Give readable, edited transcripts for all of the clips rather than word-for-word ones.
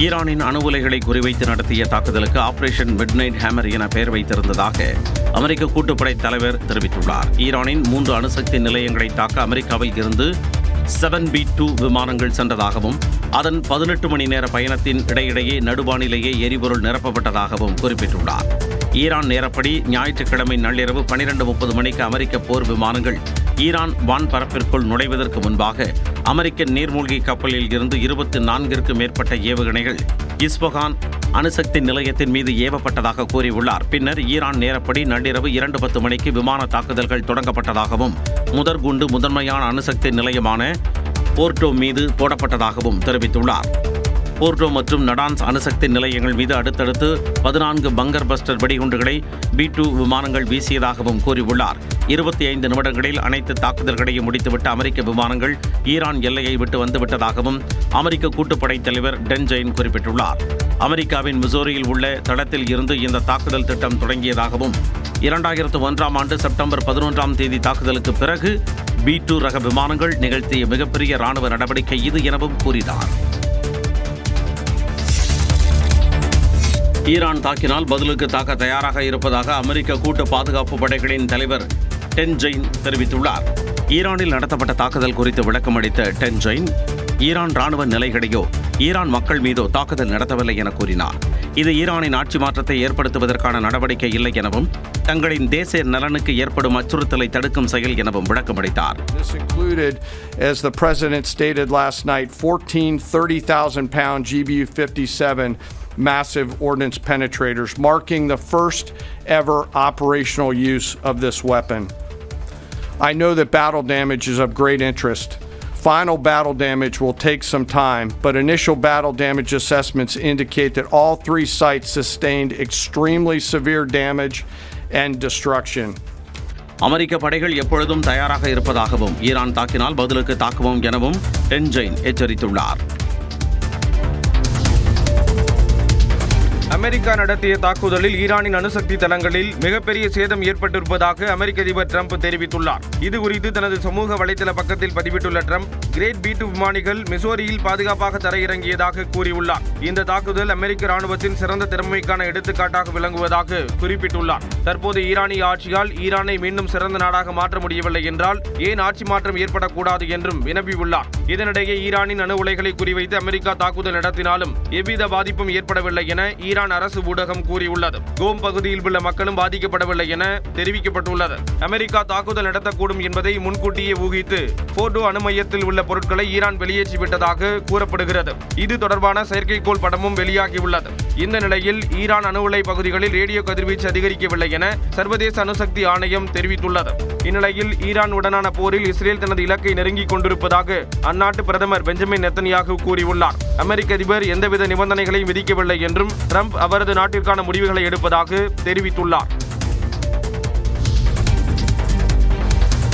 ஈரானின் அணு உலைகளை குறிவைத்து நடத்திய தாக்குதலுக்கு ஆபரேஷன் மிட்நைட் ஹேமர் என பெயர் வைத்திருந்ததாக அமெரிக்க கூட்டுப்படை தலைவர் தெரிவித்துள்ளார். ஈரானின் 3 அணுசக்தி நிலையங்களை தாக்க அமெரிக்காவில் இருந்து 7B-2 விமானங்கள் சென்றதாகவும் அதன் 18 மணி நேர பயணத்தின் இடையிடையே நடுவானிலேயே எரிபொருள் நிரப்பப்பட்டதாகவும் குறிப்பிட்டுள்ளார். ஈரான் நேரப்படி ஞாயிற்றுக்கிழமை நள்ளிரவு 12:30 மணிக்கு அமெரிக்க போர் விமானங்கள் ஈரான் வான்பரப்பிற்குள் நுழைவதற்கு முன்பாக அமெரிக்க நீர்மூழ்கி கப்பலில் இருந்து 24க்கும் மேற்பட்ட ஏவுகணைகள் இஸ்பஹான் அணுசக்தி நிலையத்தின் மீது ஏவப்பட்டதாக கூறியுள்ளார். பின்னர் ஈரான் நேரப்படி நள்ளிரவு 2:10 மணிக்கு விமான தாக்குதல்கள் தொடங்கப்பட்டதாகவும் முதற்குண்டு முதன்மையான அணுசக்தி நிலையமான போர்ட்டோ மீது போடப்பட்டதாகவும் தெரிவித்துள்ளார். போர்ட்டோ மற்றும் நடான்ஸ் அணுசக்தி நிலையங்கள் மீது அடுத்தடுத்து 14 பங்கர் பஸ்டர் வெடிகுண்டுகளை B-2 விமானங்கள் வீசியதாகவும் கூறியுள்ளார். 25 நிமிடங்களில் அனைத்து தாக்குதல்களையும் முடித்துவிட்ட அமெரிக்க விமானங்கள் ஈரான் எல்லையை விட்டு வந்துவிட்டதாகவும் அமெரிக்க கூட்டுப்படை தலைவர் டென் ஜெயின் குறிப்பிட்டுள்ளார். அமெரிக்காவின் மிசோரியில் உள்ள தளத்தில் இருந்து இந்த தாக்குதல் திட்டம் தொடங்கியதாகவும் 2001ஆம் ஆண்டு செப்டம்பர் 11ஆம் தேதி தாக்குதலுக்கு பிறகு B-2 ரக விமானங்கள் நிகழ்த்திய மிகப்பெரிய ராணுவ நடவடிக்கை இது எனவும் கூறினார். ஈரான் தாக்கினால் பதிலுக்கு தாக்க தயாராக இருப்பதாக அமெரிக்க கூட்டு பாதுகாப்பு படைகளின் தலைவர் டென் ஜெயின் தெரிவித்துள்ளார். ஈரானில் நடத்தப்பட்ட தாக்குதல் குறித்து விளக்கம் அளித்த டென் ஜெயின், ஈரான் ராணுவ நிலைகளையோ ஈரான் மக்கள் மீதோ தாக்குதல் நடத்தவில்லை என கூறினார். இது ஈரானின் ஆட்சி மாற்றத்தை ஏற்படுத்துவதற்கான நடவடிக்கை இல்லை எனவும் தங்களின் தேசிய நலனுக்கு ஏற்படும் அச்சுறுத்தலை தடுக்கும் செயல் எனவும் விளக்கமளித்தார். This included, as the president stated last night, 14 30,000-pound GBU-57 massive ordnance penetrators, marking the first ever operational use of this weapon. I know that battle damage is of great interest. Final battle damage will take some time, but initial battle damage assessments indicate that all 3 sites sustained extremely severe damage and destruction. அமெரிக்க படைகள் எப்பொழுதும் தயாராக இருப்பதாகவும் Iran தாக்கினால் பதிலுக்கு தாக்குவோம் எனவும் ten Jain எச்சரித்துள்ளார். America நடத்திய தாக்குதலில் ஈரானின் அணுசக்தி தளங்களில் மிகப்பெரிய சேதம் ஏற்பட்டிருப்பதாக அமெரிக்க அதிபர் டிரம்ப் தெரிவித்துள்ளார். இதுகுறித்து தனது சமூக வலைதள பக்கத்தில் பதிவிட்டுள்ள டிரம்ப், கிரேட் B-2 விமானிகள் மிசோரியில் பாதுகாப்பாக தரையிறங்கியதாக கூறியுள்ளார். இந்த தாக்குதல் அமெரிக்க ராணுவத்தின் சிறந்த திறமைக்கான எடுத்துக்காட்டாக விளங்குவதாக குறிப்பிட்டுள்ளார். தற்போது ஈரானிய ஆட்சியால் ஈரானை மீண்டும் சிறந்த நாடாக மாற்ற முடியவில்லை என்றால் ஏன் ஆட்சி மாற்றம் ஏற்படக்கூடாது என்றும் வினவியுள்ளார். இதனிடையே ஈரானின் அணு உலைகளை குறிவைத்து அமெரிக்கா தாக்குதல் நடத்தினாலும் எவ்வித பாதிப்பும் ஏற்படவில்லை என ஈரான் அரசு ஊடகம் கூறியுள்ளது. கோம் பகுதியில் உள்ள மக்களும் பாதிக்கப்படவில்லை என தெரிவிக்கப்பட்டுள்ளது. அமெரிக்கா தாக்குதல் நடத்தக்கூடும் என்பதை முன்கூட்டியே ஊகித்து போர்டோ அணு மையத்தில் உள்ள பொருட்களை ஈரான் வெளியேற்றிவிட்டதாக கூறப்படுகிறது. இது தொடர்பான செயற்கைக்கோள் படமும் வெளியாகியுள்ளது. இந்த நிலையில் ஈரான் அணு உலை பகுதிகளில் ரேடியோ கதிர்வீச்சு அதிகரிக்கவில்லை என சர்வதேச அணுசக்தி ஆணையம் தெரிவித்துள்ளது. இந்நிலையில் ஈரான் உடனான போரில் இஸ்ரேல் தனது இலக்கை நெருங்கிக் கொண்டிருப்பதாக அந்நாட்டு பிரதமர் பெஞ்சமின் நெத்தன்யாகு கூறியுள்ளார். அமெரிக்க அதிபர் எந்தவித நிபந்தனைகளையும் விதிக்கவில்லை என்றும் டிரம்ப் அவரது நாட்டிற்கான முடிவுகளை எடுப்பதாக தெரிவித்துள்ளார்.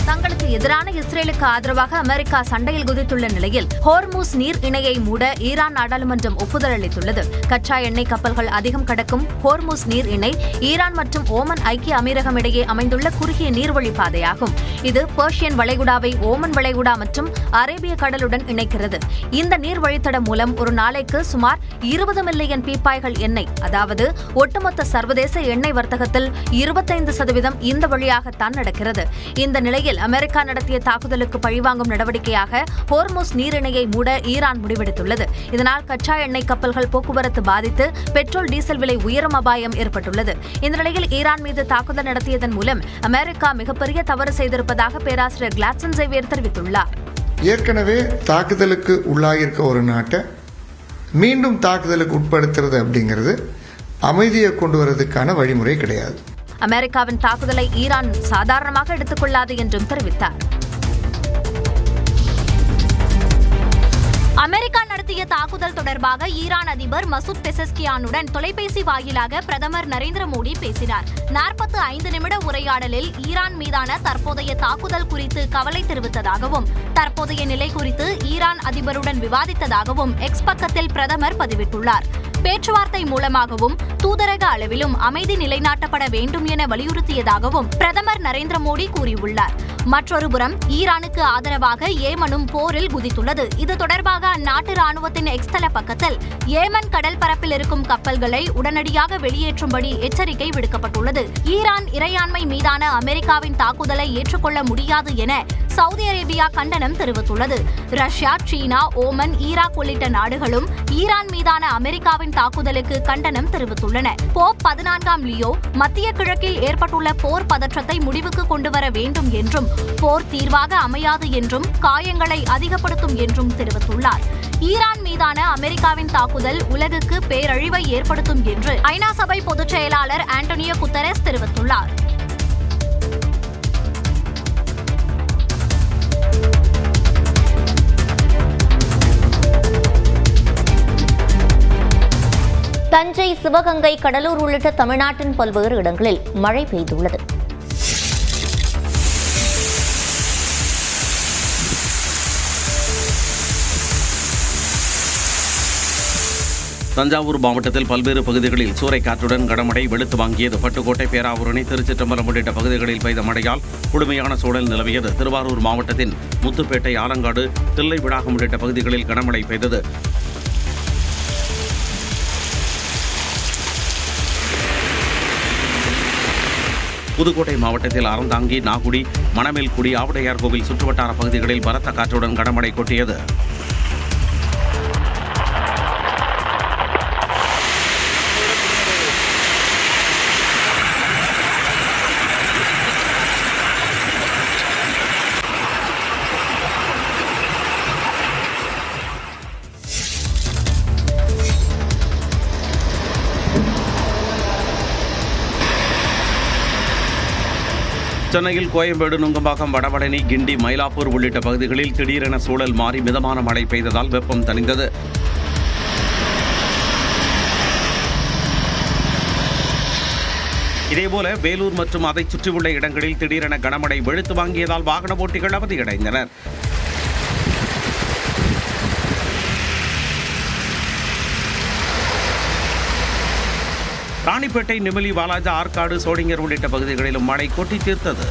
தங்களுக்கு எதிரான இஸ்ரேலுக்கு ஆதரவாக அமெரிக்கா சண்டையில் குதித்துள்ள நிலையில் ஹோர்மூஸ் நீர் இணையை மூட ஈரான் நாடாளுமன்றம் ஒப்புதல் அளித்துள்ளது. கச்சா எண்ணெய் கப்பல்கள் அதிகம் கடக்கும் ஹோர்மூஸ் நீர் இணை ஈரான் மற்றும் ஓமன் ஐக்கிய அமீரகம் இடையே அமைந்துள்ள குறுகிய நீர்வழி பாதையாகும். இது பெர்ஷியன் வளைகுடாவை ஓமன் வளைகுடா மற்றும் அரேபிய கடலுடன் இணைக்கிறது. இந்த நீர் வழித்தடம் மூலம் ஒரு நாளைக்கு சுமார் 20 மில்லியன் பீப்பாய்கள் எண்ணெய், அதாவது ஒட்டுமொத்த சர்வதேச எண்ணெய் வர்த்தகத்தில் 25% இந்த வழியாகத்தான் நடக்கிறது. இந்த நிலையில் அமெரிக்கா நடத்திய தாக்குதலுக்கு பழிவாங்கும் நடவடிக்கையாக ஹோர்முஸ் நீரிணையை மூட ஈரான் முடிவெடுத்துள்ளது. இதனால் கச்சா எண்ணெய் கப்பல்கள் போக்குவரத்து பாதித்து பெட்ரோல் டீசல் விலை உயரும் அபாயம் ஏற்பட்டுள்ளது. இந்த நிலையில் ஈரான் மீது தாக்குதல் நடத்தியதன் மூலம் அமெரிக்கா மிகப்பெரிய தவறு செய்திருப்பதாக பேராசிரியர் கிளாட்சன் சேவியர் தெரிவித்துள்ளார். ஏற்கனவே தாக்குதலுக்கு உள்ளாகியிருக்க ஒரு நாட்டை மீண்டும் தாக்குதலுக்கு உட்படுத்துறது அப்படிங்கிறது அமைதியை கொண்டு வரதுக்கான வழிமுறை கிடையாது. அமெரிக்காவின் தாக்குதலை ஈரான் சாதாரணமாக எடுத்துக் கொள்ளாது என்றும் தெரிவித்தார். அமெரிக்கா நடத்திய தாக்குதல் தொடர்பாக ஈரான் அதிபர் மசூத் பெசஸ்கியானுடன் தொலைபேசி வாயிலாக பிரதமர் நரேந்திர மோடி பேசினார். 45 நிமிட உரையாடலில் ஈரான் மீதான தற்போதைய தாக்குதல் குறித்து கவலை தெரிவித்ததாகவும் தற்போதைய நிலை குறித்து ஈரான் அதிபருடன் விவாதித்ததாகவும் எக்ஸ் பக்கத்தில் பிரதமர் பதிவிட்டுள்ளார். பேச்சுவார்த்தை மூலமாகவும் தூதரக அளவிலும் அமைதி நிலைநாட்டப்பட வேண்டும் என வலியுறுத்தியதாகவும் பிரதமர் நரேந்திர மோடி கூறியுள்ளார். மற்றொருபுறம் ஈரானுக்கு ஆதரவாக ஏமனும் போரில் குதித்துள்ளது. இது தொடர்பாக அந்நாட்டு ராணுவத்தின் எக்ஸ் தள பக்கத்தில் ஏமன் கடல் பரப்பில் இருக்கும் கப்பல்களை உடனடியாக வெளியேற்றும்படி எச்சரிக்கை விடுக்கப்பட்டுள்ளது. ஈரான் இறையாண்மை மீதான அமெரிக்காவின் தாக்குதலை ஏற்றுக்கொள்ள முடியாது என சவுதி அரேபியா கண்டனம் தெரிவித்துள்ளது. ரஷ்யா, சீனா, ஓமன், ஈராக் உள்ளிட்ட நாடுகளும் ஈரான் மீதான அமெரிக்காவின் தாக்குதலுக்கு கண்டனம் தெரிவித்துள்ளன. போப் 14ஆம் லியோ மத்திய கிழக்கில் ஏற்பட்டுள்ள போர் பதற்றத்தை முடிவுக்கு கொண்டுவர வேண்டும் என்றும் போர் தீர்வாக அமையாது என்றும் காயங்களை அதிகப்படுத்தும் என்றும் தெரிவித்துள்ளார். ஈரான் மீதான அமெரிக்காவின் தாக்குதல் உலகுக்கு பேரழிவை ஏற்படுத்தும் என்று ஐநா சபை பொதுச் செயலாளர் ஆண்டோனியோ குட்டரெஸ் தெரிவித்துள்ளார். தஞ்சை, சிவகங்கை, கடலூர் உள்ளிட்ட தமிழ்நாட்டின் பல்வேறு இடங்களில் மழை பெய்துள்ளது. தஞ்சாவூர் மாவட்டத்தில் பல்வேறு பகுதிகளில் சூறைக்காற்றுடன் கனமழை வெளுத்து வாங்கியது. பட்டுக்கோட்டை, பேராவூரணி, திருச்சிற்றம்பலம் உள்ளிட்ட பகுதிகளில் பெய்த மழையால் கொடுமையான சூழல் நிலவியது. திருவாரூர் மாவட்டத்தின் முத்துப்பேட்டை, ஆலங்காடு, தில்லைவிளாகம் உள்ளிட்ட பகுதிகளில் கனமழை பெய்தது. புதுக்கோட்டை மாவட்டத்தில் அறந்தாங்கி, நாகுடி, மணமேல்குடி, ஆவுடையார் கோவில் சுற்றுவட்டார பகுதிகளில் பலத்த காற்றுடன் கனமழை கொட்டியது. சென்னையில் கோயம்பேடு, நுங்கம்பாக்கம், வடபழனி, கிண்டி, மயிலாப்பூர் உள்ளிட்ட பகுதிகளில் திடீரென சூழல் மாறி மிதமான மழை பெய்ததால் வெப்பம் தணிந்தது. இதேபோல வேலூர் மற்றும் அதைச் சுற்றியுள்ள இடங்களில் திடீரென கனமழை வெளுத்து வாங்கியதால் வாகன ஓட்டிகள் அவதியடைந்தனர். ராணிப்பேட்டை, நெமிலி, வாலாஜா, ஆற்காடு, சோளிங்கர் உள்ளிட்ட பகுதிகளிலும் மழை கொட்டி தீர்த்தது.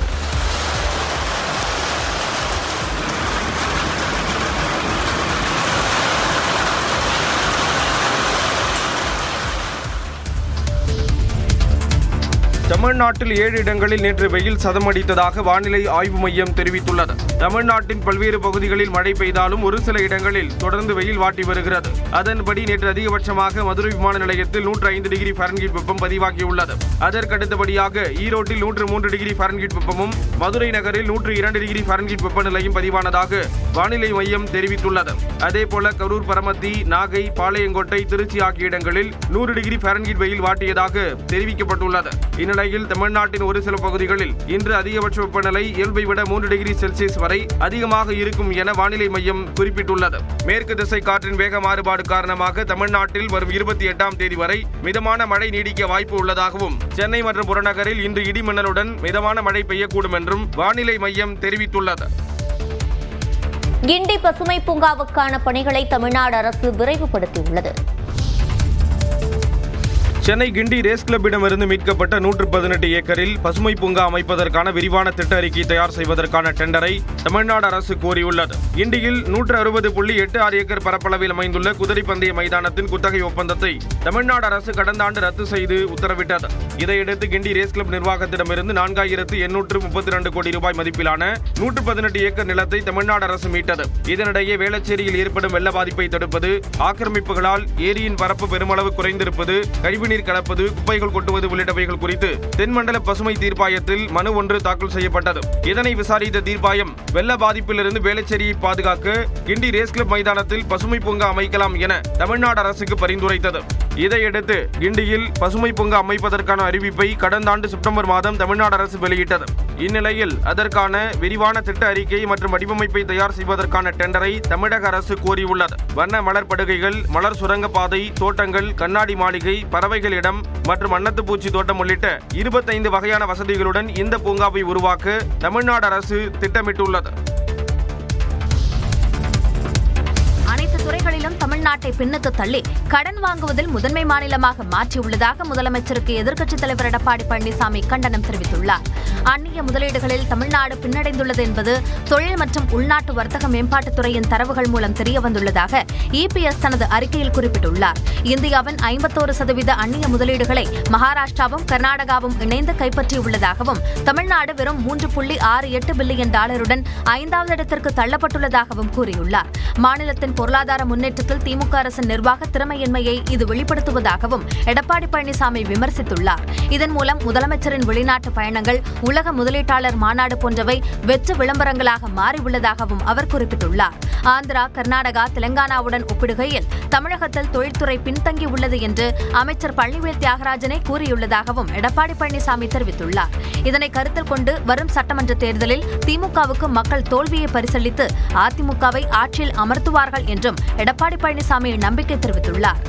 தமிழ்நாட்டில் 7 இடங்களில் நேற்று வெயில் சதமடித்ததாக வானிலை ஆய்வு மையம் தெரிவித்துள்ளது. தமிழ்நாட்டின் பல்வேறு பகுதிகளில் மழை பெய்தாலும் ஒரு சில இடங்களில் தொடர்ந்து வெயில் வாட்டி வருகிறது. அதன்படி நேற்று அதிகபட்சமாக மதுரை விமான நிலையத்தில் 105 டிகிரி ஃபாரன்ஹீட் வெப்பம் பதிவாகியுள்ளது. அதற்கடுத்தபடியாக ஈரோட்டில் 103 டிகிரி ஃபாரன்ஹீட் வெப்பமும், மதுரை நகரில் 102 டிகிரி ஃபாரன்ஹீட் வெப்பநிலையும் பதிவானதாக வானிலை மையம் தெரிவித்துள்ளது. அதேபோல கரூர், பரமத்தி, நாகை, பாளையங்கோட்டை, திருச்சி ஆகிய இடங்களில் 100 டிகிரி ஃபாரன்ஹீட் வெயில் வாட்டியதாக தெரிவிக்கப்பட்டுள்ளது. இந்நிலையில் தமிழ்நாட்டின் ஒரு சில பகுதிகளில் இன்று அதிகபட்ச வெப்பநிலை இயல்பை விட 3 டிகிரி செல்சியஸ் வரை அதிகமாக இருக்கும் என வானிலை மையம் குறிப்பிட்டுள்ளது. மேற்கு திசை காற்றின் வேக மாறுபாடு காரணமாக தமிழ்நாட்டில் வரும் 28ஆம் தேதி வரை மிதமான மழை நீடிக்க வாய்ப்பு உள்ளதாகவும், சென்னை மற்றும் புறநகரில் இன்று இடி மின்னலுடன் மிதமான மழை பெய்யக்கூடும் என்றும் வானிலை மையம் தெரிவித்துள்ளது. கிண்டி பசுமை பூங்காவுக்கான பணிகளை தமிழ்நாடு அரசு விரைவுபடுத்தியுள்ளது. சென்னை கிண்டி ரேஸ் கிளப்பிடமிருந்து மீட்கப்பட்ட 118 ஏக்கரில் பசுமை பூங்கா அமைப்பதற்கான விரிவான திட்ட அறிக்கை தயார் செய்வதற்கான டெண்டரை தமிழ்நாடு அரசு கோரியுள்ளது. கிண்டியில் 160.86 ஏக்கர் பரப்பளவில் அமைந்துள்ள குதிரை பந்தய மைதானத்தின் குத்தகை ஒப்பந்தத்தை தமிழ்நாடு அரசு கடந்த ஆண்டு ரத்து செய்து உத்தரவிட்டது. இதையடுத்து கிண்டி ரேஸ் கிளப் நிர்வாகத்திடமிருந்து 4832 கோடி ரூபாய் மதிப்பிலான 118 ஏக்கர் நிலத்தை தமிழ்நாடு அரசு மீட்டது. இதனிடையே வேளச்சேரியில் ஏற்படும் வெள்ள பாதிப்பை தடுப்பது, ஆக்கிரமிப்புகளால் ஏரியின் பரப்பு பெருமளவு குறைந்திருப்பது, கழிவுநீர் கலப்பது, குப்பைகள் கொட்டுவது உள்ளிட்டவைகள் குறித்து தென்மண்டல பசுமை தீர்ப்பாயத்தில் மனு ஒன்று தாக்கல் செய்யப்பட்டது. இதனை விசாரித்த தீர்ப்பாயம் வெள்ள பாதிப்பிலிருந்து வேளச்சேரியை பாதுகாக்க கிண்டி ரேஸ் கிளப் மைதானத்தில் பசுமை பூங்கா அமைக்கலாம் என தமிழ்நாடு அரசுக்கு பரிந்துரைத்தது. இதையடுத்து கிண்டியில் பசுமை பூங்கா அமைப்பதற்கான அறிவிப்பை கடந்த ஆண்டு செப்டம்பர் மாதம் தமிழ்நாடு அரசு வெளியிட்டது. இந்நிலையில் அதற்கான விரிவான திட்ட அறிக்கை மற்றும் வடிவமைப்பை தயார் செய்வதற்கான டெண்டரை தமிழக அரசு கோரியுள்ளது. வண்ண மலர் படுகைகள், மலர் சுரங்கப்பாதை, தோட்டங்கள், கண்ணாடி மாளிகை, பறவைகள் இடம் மற்றும் அன்னத்துப்பூச்சி தோட்டம் உள்ளிட்ட 25 வகையான வசதிகளுடன் இந்த பூங்காவை உருவாக்க தமிழ்நாடு அரசு திட்டமிட்டுள்ளது. அனைத்து துறைகளிலும் தமிழ்நாடு தமிழ்நாட்டை பின்னுக்கு தள்ளி கடன் வாங்குவதில் முதன்மை மாநிலமாக மாற்றியுள்ளதாக முதலமைச்சருக்கு எதிர்க்கட்சித் தலைவர் எடப்பாடி பழனிசாமி கண்டனம் தெரிவித்துள்ளார். அந்நிய முதலீடுகளில் தமிழ்நாடு பின்னடைந்துள்ளது என்பது தொழில் மற்றும் உள்நாட்டு வர்த்தக மேம்பாட்டுத்துறையின் தரவுகள் மூலம் தெரியவந்துள்ளதாக இபிஎஸ் தனது அறிக்கையில் குறிப்பிட்டுள்ளார். இந்தியாவின் 51% அந்நிய முதலீடுகளை மகாராஷ்டிராவும் கர்நாடகாவும் இணைந்து கைப்பற்றியுள்ளதாகவும் தமிழ்நாடு வெறும் $3.68 பில்லியன் 5வது இடத்திற்கு தள்ளப்பட்டுள்ளதாகவும் கூறியுள்ளார். மாநிலத்தின் பொருளாதார முன்னேற்றத்தில் திமுக அரசின் நிர்வாக திறமையின்மையை இது வெளிப்படுத்துவதாகவும் எடப்பாடி பழனிசாமி விமர்சித்துள்ளார். இதன் மூலம் முதலமைச்சரின் வெளிநாட்டு பயணங்கள், உலக முதலீட்டாளர் மாநாடு போன்றவை வெற்று விளம்பரங்களாக மாறியுள்ளதாகவும் அவர் குறிப்பிட்டுள்ளார். ஆந்திரா, கர்நாடகா, தெலங்கானாவுடன் ஒப்பிடுகையில் தமிழகத்தில் தொழில்துறை பின்தங்கியுள்ளது என்று அமைச்சர் பழனிவேல் தியாகராஜனே கூறியுள்ளதாகவும் எடப்பாடி பழனிசாமி தெரிவித்துள்ளார். இதனை கருத்தில் கொண்டு வரும் சட்டமன்ற தேர்தலில் திமுகவுக்கு மக்கள் தோல்வியை பரிசளித்து அதிமுகவை ஆட்சியில் அமர்த்துவார்கள் என்றும் எடப்பாடி பழனிசாமி நம்பிக்கை தெரிவித்துள்ளார்.